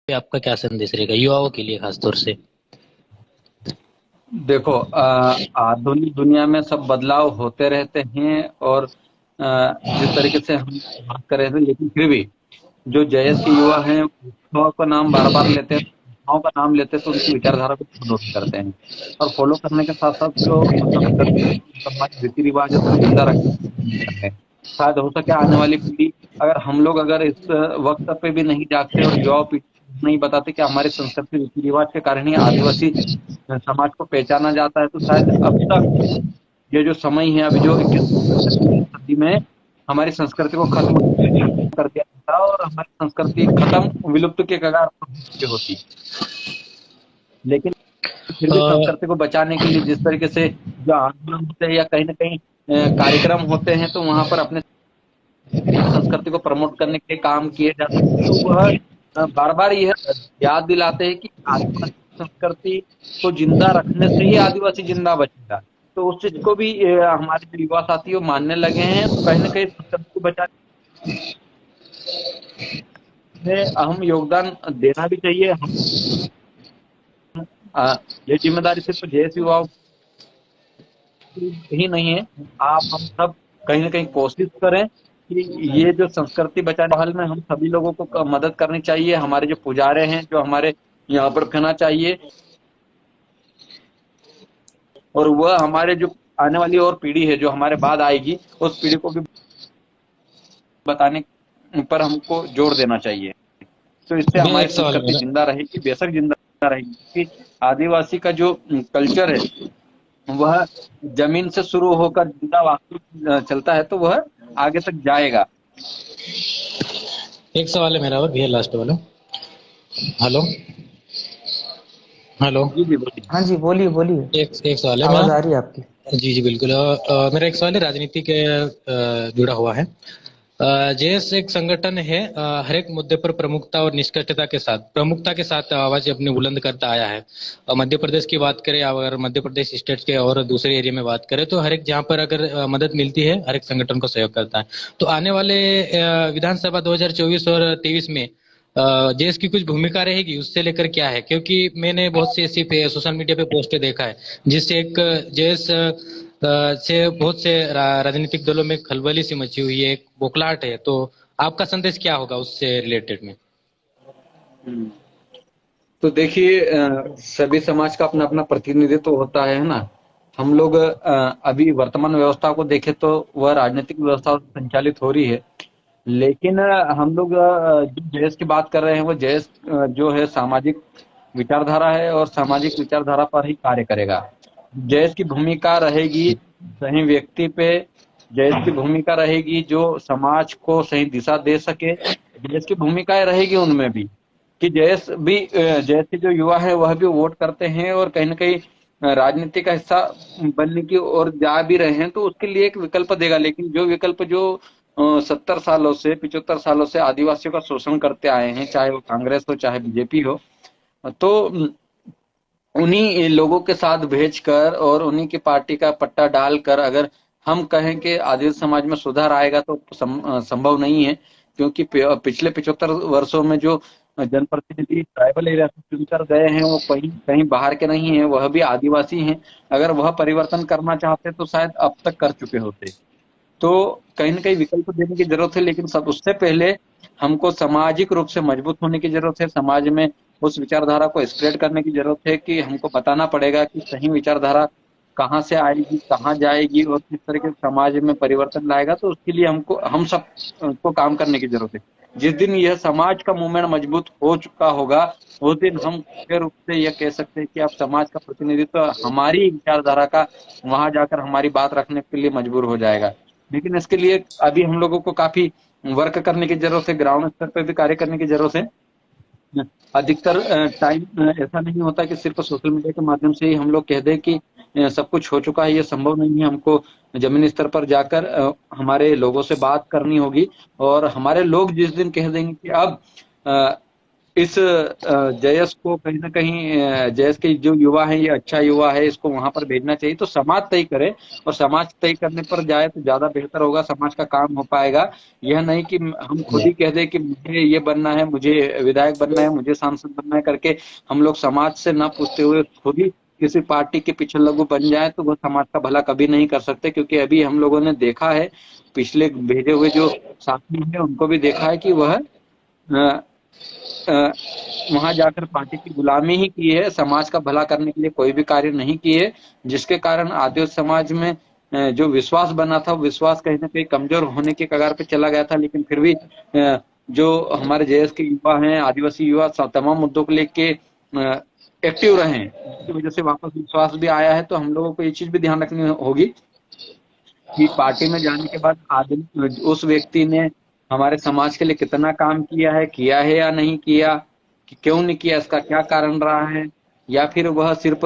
पे आपका क्या संदेश रहेगा युवाओं के लिए खास तौर से? देखो, आधुनिक दुनिया में सब बदलाव होते रहते हैं और जिस तरीके से हम बात कर रहे थे, लेकिन फिर भी जो जयस के युवा हैं युवाओं का नाम बार बार लेते हैं, युवाओं का नाम लेते हैं तो उनकी विचारधारा को फॉलो करते हैं। और फॉलो करने के साथ साथ जो संस्कृति समाज रीति रिवाज है उसको जिंदा रखते हैं। शायद हो सके आने वाली पीढ़ी, अगर हम लोग अगर इस वक्त पे भी नहीं जागते और युवा पीढ़ी को नहीं बताते कि हमारी संस्कृति रीति रिवाज के कारण ही आदिवासी समाज को पहचाना जाता है, तो शायद अब तक ये जो समय है, अभी जो 21वीं सदी में हमारी संस्कृति को खत्म कर दिया था और हमारी संस्कृति खत्म विलुप्त के कगार पर हो चुकी होती। लेकिन फिर भी अ, संस्कृति को बचाने के लिए जिस तरीके से जो आंदोलन होते हैं या कहीं ना कहीं कार्यक्रम होते हैं, तो वहां पर अपने संस्कृति को प्रमोट करने के लिए काम किए जाते हैं, तो वह बार बार यह याद दिलाते हैं कि आदिवासी संस्कृति को जिंदा रखने से ही आदिवासी जिंदा बचेगा। तो उस चीज को भी हमारे जो युवा साथी वो मानने लगे हैं, तो कहीं ना कहीं संस्कृति को बचाने में अहम योगदान देना भी चाहिए। हम ये जिम्मेदारी सिर्फ जेएस युवाओं ही नहीं है, आप हम सब कहीं ना कहीं कोशिश करें कि ये जो संस्कृति बचाने पहल में हम सभी लोगों को मदद करनी चाहिए। हमारे जो पुजारे हैं जो हमारे यहाँ पर रखना चाहिए, और वह हमारे जो आने वाली और पीढ़ी है जो हमारे बाद आएगी उस पीढ़ी को भी बताने पर हमको जोर देना चाहिए। तो इससे मेरा हमारी एक सवाल है संस्कृति मेरा। जिंदा रहेगी, बेशक जिंदा रहेगी, क्योंकि आदिवासी का जो कल्चर है वह जमीन से शुरू होकर जिंदा वास्तु चलता है, तो वह आगे तक जाएगा। एक सवाल है मेरा और भैया, लास्ट वाला। हेलो। हेलो। जी जी बोलिए। हाँ जी, बोलिए बोलिए। एक एक सवाल है मेरा। आवाज आ रही है आपकी। जी जी बिल्कुल। मेरा एक सवाल है, राजनीति के जुड़ा हुआ है। जेएस एक संगठन है, हर एक मुद्दे पर प्रमुखता और प्रमुखता के साथ आवाज अपनी बुलंद करता आया है। मध्य प्रदेश की बात करें, अगर मध्य प्रदेश स्टेट के और दूसरे एरिया में बात करें, तो हर एक जहां पर अगर मदद मिलती है हर एक संगठन को सहयोग करता है। तो आने वाले विधानसभा 2024 और 23 में जेएस की कुछ भूमिका रहेगी, उससे लेकर क्या है? क्योंकि मैंने बहुत सी ऐसी सोशल मीडिया पे पोस्टें देखा है जिससे एक जेएस से बहुत से राजनीतिक दलों में खलबली सी मची हुई है, एक बोखलाहट है। तो आपका संदेश क्या होगा उससे रिलेटेड में? हम्म। तो देखिए, सभी समाज का अपना अपना प्रतिनिधित्व होता है ना। हम लोग अभी वर्तमान व्यवस्था को देखें तो वह राजनीतिक व्यवस्था संचालित हो रही है, लेकिन हम लोग जो जयस की बात कर रहे हैं वो जयस जो है सामाजिक विचारधारा है और सामाजिक विचारधारा पर ही कार्य करेगा। जयस की भूमिका रहेगी सही व्यक्ति पे, जयस की भूमिका रहेगी जो समाज को सही दिशा दे सके, जयस की भूमिकाएं रहेगी उनमें भी कि जयस भी जयस के जो युवा है वह भी वोट करते हैं और कहीं ना कहीं राजनीति का हिस्सा बनने की ओर जा भी रहे हैं, तो उसके लिए एक विकल्प देगा। लेकिन जो विकल्प जो 70 सालों से 75 सालों से आदिवासियों का शोषण करते आए हैं, चाहे वो कांग्रेस हो चाहे बीजेपी हो, तो उन्हीं लोगों के साथ भेजकर और उन्हीं की पार्टी का पट्टा डालकर अगर हम कहें कि आदिवासी समाज में सुधार आएगा तो संभव नहीं है। क्योंकि पिछले 75 वर्षों में जो जनप्रतिनिधि ट्राइबल एरिया से चुनकर गए हैं वो कहीं कहीं बाहर के नहीं है, वह भी आदिवासी हैं। अगर वह परिवर्तन करना चाहते तो शायद अब तक कर चुके होते। तो कहीं ना कहीं विकल्प देने की जरूरत है, लेकिन सब उससे पहले हमको सामाजिक रूप से मजबूत होने की जरूरत है। समाज में उस विचारधारा को स्प्रेड करने की जरूरत है कि हमको बताना पड़ेगा कि सही विचारधारा कहाँ से आएगी, कहाँ जाएगी और किस तरह के समाज में परिवर्तन लाएगा। तो उसके लिए हमको हम सब को काम करने की जरूरत है। जिस दिन यह समाज का मूवमेंट मजबूत हो चुका होगा उस दिन हम मुख्य रूप से यह कह सकते हैं कि अब समाज का प्रतिनिधित्व हमारी विचारधारा का वहां जाकर हमारी बात रखने के लिए मजबूर हो जाएगा। लेकिन इसके लिए अभी हम लोगों को काफी वर्क करने की जरूरत है, ग्राउंड स्तर पर भी कार्य करने की जरूरत है। अधिकतर टाइम ऐसा नहीं होता कि सिर्फ सोशल मीडिया के माध्यम से ही हम लोग कह दें कि सब कुछ हो चुका है, ये संभव नहीं है। हमको जमीनी स्तर पर जाकर हमारे लोगों से बात करनी होगी, और हमारे लोग जिस दिन कह देंगे कि अब इस जयस को कहीं ना कहीं जयस के जो युवा है, ये अच्छा युवा है, इसको वहां पर भेजना चाहिए। तो समाज तय करे, और समाज तय करने पर जाए तो ज्यादा बेहतर होगा, समाज का काम हो पाएगा। यह नहीं कि हम खुद ही कह दे कि मुझे ये बनना है, मुझे विधायक बनना है, मुझे सांसद बनना है करके हम लोग समाज से ना पूछते हुए खुद ही किसी पार्टी के पीछे लघु बन जाए, तो वह समाज का भला कभी नहीं कर सकते। क्योंकि अभी हम लोगों ने देखा है, पिछले भेजे हुए जो साथी हैं उनको भी देखा है कि वह अ, वहां जाकर पार्टी की गुलामी ही की है, समाज का भला करने के लिए कोई भी कार्य नहीं किए, जिसके कारण आदिवासी समाज में जो विश्वास बना था, विश्वास कहीं ना कहीं कमजोर होने के कगार पे चला गया था। लेकिन फिर भी जो हमारे जेएस के युवा हैं, आदिवासी युवा तमाम मुद्दों को लेके एक्टिव रहे हैं, जिसकी वजह से वापस विश्वास भी आया है। तो हम लोगों को ये चीज भी ध्यान रखनी होगी कि पार्टी में जाने के बाद आदमी, उस व्यक्ति ने हमारे समाज के लिए कितना काम किया है या नहीं किया, कि क्यों नहीं किया, इसका क्या कारण रहा है, या फिर वह सिर्फ